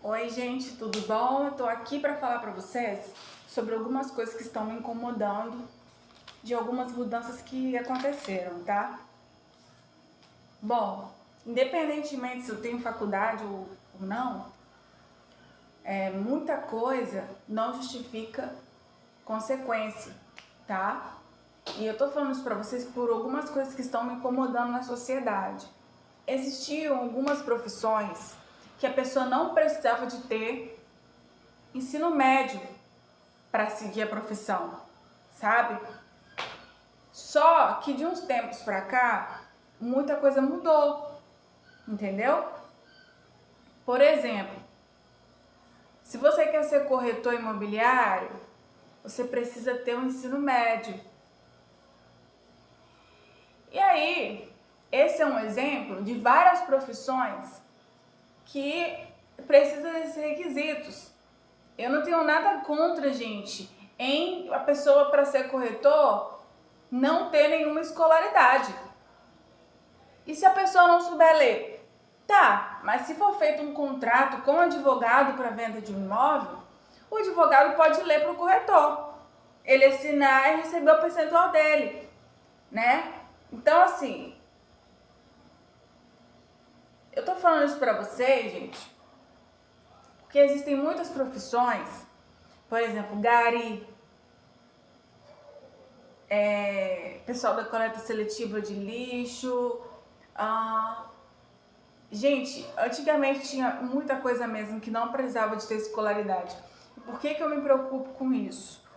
Oi, gente, tudo bom? Eu tô aqui para falar para vocês sobre algumas coisas que estão me incomodando de algumas mudanças que aconteceram, tá? Bom, independentemente se eu tenho faculdade ou não, muita coisa não justifica consequência, tá? E eu tô falando isso para vocês por algumas coisas que estão me incomodando na sociedade. Existiam algumas profissões que a pessoa não precisava de ter ensino médio para seguir a profissão, sabe? Só que de uns tempos para cá, muita coisa mudou, entendeu? Por exemplo, se você quer ser corretor imobiliário, você precisa ter um ensino médio. E aí, esse é um exemplo de várias profissões que precisam desses requisitos. Eu não tenho nada contra, gente, em a pessoa para ser corretor não ter nenhuma escolaridade. E se a pessoa não souber ler? Tá, mas se for feito um contrato com o advogado para venda de um imóvel, o advogado pode ler para o corretor. Ele assinar e receber o percentual dele, né? Então, assim, eu tô falando isso para vocês, gente, porque existem muitas profissões, por exemplo, gari, pessoal da coleta seletiva de lixo. Gente, antigamente tinha muita coisa mesmo que não precisava de ter escolaridade. Por que eu me preocupo com isso?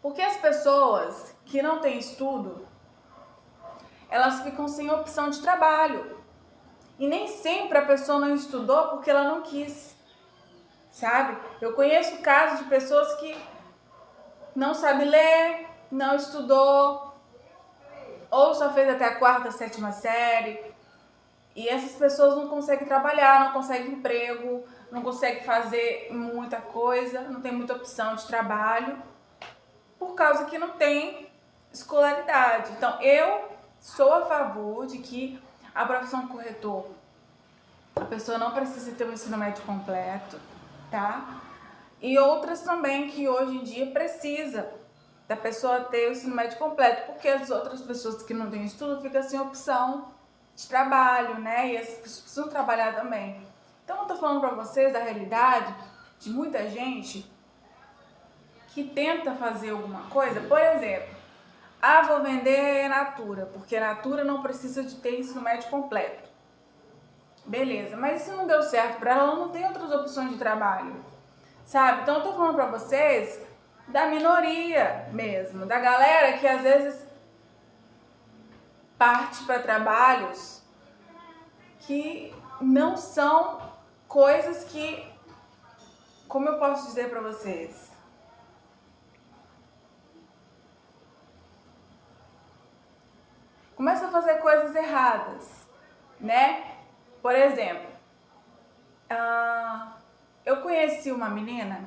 Porque as pessoas que não têm estudo, elas ficam sem opção de trabalho. E nem sempre a pessoa não estudou porque ela não quis, sabe? Eu conheço casos de pessoas que não sabem ler, não estudou, ou só fez até a quarta, sétima série. E essas pessoas não conseguem trabalhar, não conseguem emprego, não conseguem fazer muita coisa, não tem muita opção de trabalho, por causa que não tem escolaridade. Então, eu sou a favor de que a profissão corretor, a pessoa não precisa ter o ensino médio completo, tá? E outras também que hoje em dia precisa da pessoa ter o ensino médio completo, porque as outras pessoas que não têm estudo ficam sem opção de trabalho, né? E essas pessoas precisam trabalhar também. Então eu tô falando para vocês da realidade de muita gente que tenta fazer alguma coisa. Por exemplo, vou vender Natura, porque Natura não precisa de ter ensino médio completo. Beleza, mas se não deu certo para ela, ela não tem outras opções de trabalho, sabe? Então eu tô falando para vocês da minoria mesmo, da galera que às vezes parte para trabalhos que não são coisas que, como eu posso dizer para vocês, começa a fazer coisas erradas, né? Por exemplo, eu conheci uma menina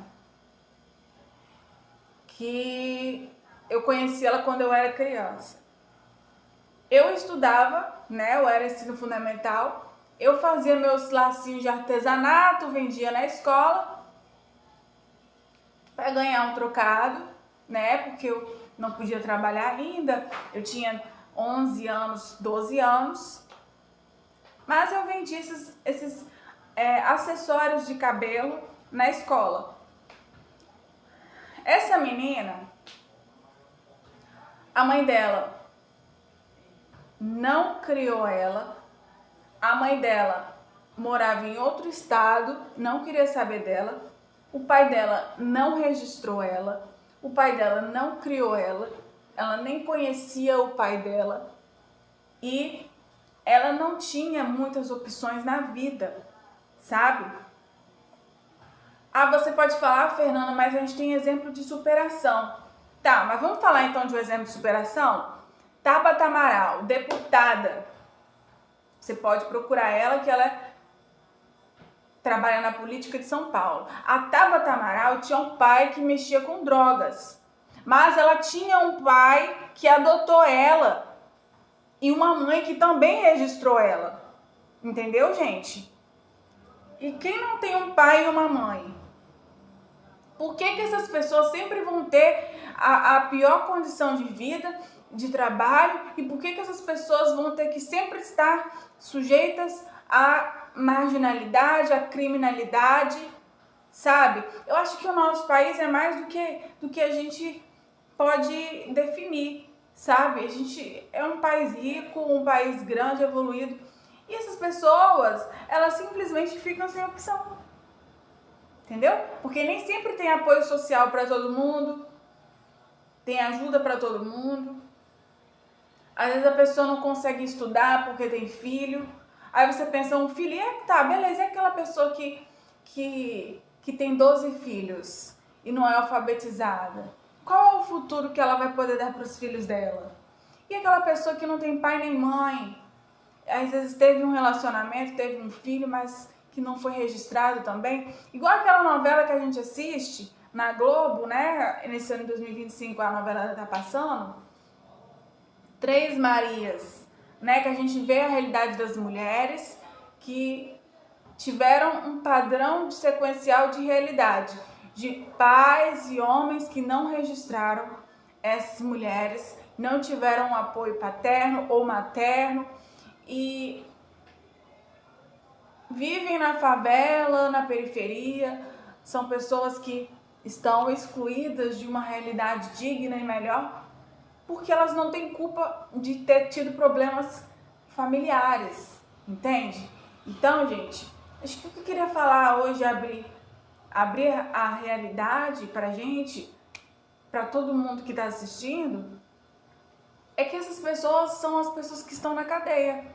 que eu conheci ela quando eu era criança. Eu estudava, né? Eu era ensino fundamental. Eu fazia meus lacinhos de artesanato, vendia na escola para ganhar um trocado, né? Porque eu não podia trabalhar ainda. Eu tinha 11 anos, 12 anos. Mas eu vendia esses acessórios de cabelo na escola. Essa menina, a mãe dela não criou ela, a mãe dela morava em outro estado, não queria saber dela, o pai dela não registrou ela, o pai dela não criou ela nem conhecia o pai dela e ela não tinha muitas opções na vida, sabe? Você pode falar, Fernanda, mas a gente tem exemplo de superação. Tá, mas vamos falar então de um exemplo de superação? Tabata Amaral, deputada. Você pode procurar ela, que ela trabalha na política de São Paulo. A Tabata Amaral tinha um pai que mexia com drogas, mas ela tinha um pai que adotou ela e uma mãe que também registrou ela. Entendeu, gente? E quem não tem um pai e uma mãe? Por que essas pessoas sempre vão ter a pior condição de vida, de trabalho? E por que essas pessoas vão ter que sempre estar sujeitas à marginalidade, à criminalidade, sabe? Eu acho que o nosso país é mais do que a gente pode definir, sabe? A gente é um país rico, um país grande, evoluído. E essas pessoas, elas simplesmente ficam sem opção. Entendeu? Porque nem sempre tem apoio social para todo mundo, tem ajuda para todo mundo. Às vezes a pessoa não consegue estudar porque tem filho. Aí você pensa, um filho, tá, beleza, é aquela pessoa que tem 12 filhos e não é alfabetizada. Qual é o futuro que ela vai poder dar para os filhos dela? E aquela pessoa que não tem pai nem mãe? Às vezes teve um relacionamento, teve um filho, mas que não foi registrado também. Igual aquela novela que a gente assiste na Globo, né? Nesse ano de 2025 a novela tá passando. Três Marias, né? Que a gente vê a realidade das mulheres que tiveram um padrão de sequencial de realidade. De pais e homens que não registraram essas mulheres, não tiveram um apoio paterno ou materno e vivem na favela, na periferia, são pessoas que estão excluídas de uma realidade digna e melhor, porque elas não têm culpa de ter tido problemas familiares, entende? Então, gente, acho que o que eu queria falar hoje é abrir a realidade pra gente, pra todo mundo que tá assistindo, é que essas pessoas são as pessoas que estão na cadeia,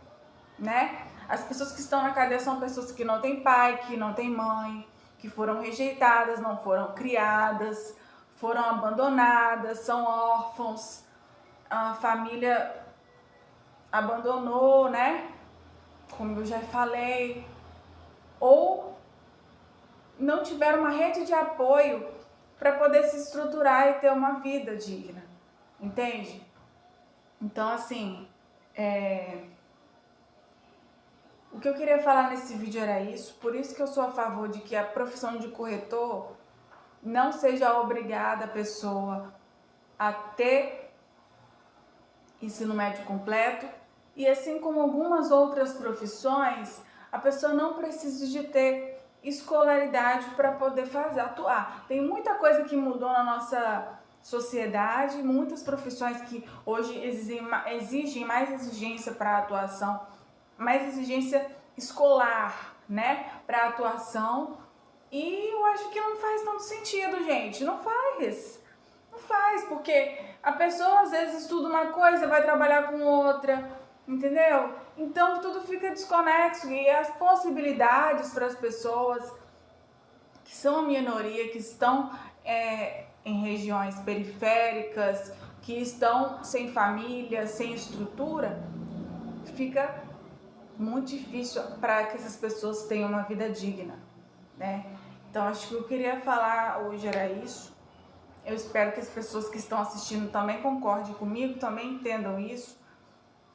né? As pessoas que estão na cadeia são pessoas que não têm pai, que não têm mãe, que foram rejeitadas, não foram criadas, foram abandonadas, são órfãos, a família abandonou, né? Como eu já falei, ou não tiveram uma rede de apoio para poder se estruturar e ter uma vida digna, entende? Então, assim, o que eu queria falar nesse vídeo era isso, por isso que eu sou a favor de que a profissão de corretor não seja obrigada a pessoa a ter ensino médio completo e assim como algumas outras profissões, a pessoa não precisa de ter escolaridade para poder atuar. Tem muita coisa que mudou na nossa sociedade, muitas profissões que hoje exigem mais exigência para atuação, mais exigência escolar, né, para atuação. E eu acho que não faz tanto sentido, gente. Não faz. Não faz, porque a pessoa às vezes estuda uma coisa, vai trabalhar com outra, entendeu? Então tudo fica desconexo e as possibilidades para as pessoas que são a minoria, que estão em regiões periféricas, que estão sem família, sem estrutura, fica muito difícil para que essas pessoas tenham uma vida digna, né? Então acho que eu queria falar hoje era isso. Eu espero que as pessoas que estão assistindo também concordem comigo, também entendam isso,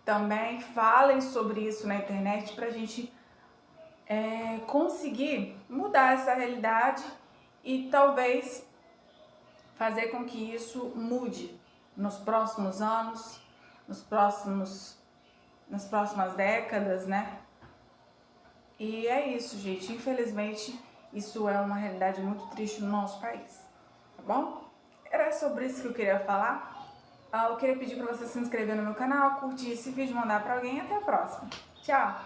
também falem sobre isso na internet para a gente conseguir mudar essa realidade e talvez fazer com que isso mude nos próximos anos, nas próximas décadas, né? E é isso, gente. Infelizmente, isso é uma realidade muito triste no nosso país, tá bom? Era sobre isso que eu queria falar. Eu queria pedir para você se inscrever no meu canal, curtir esse vídeo, mandar para alguém e até a próxima. Tchau!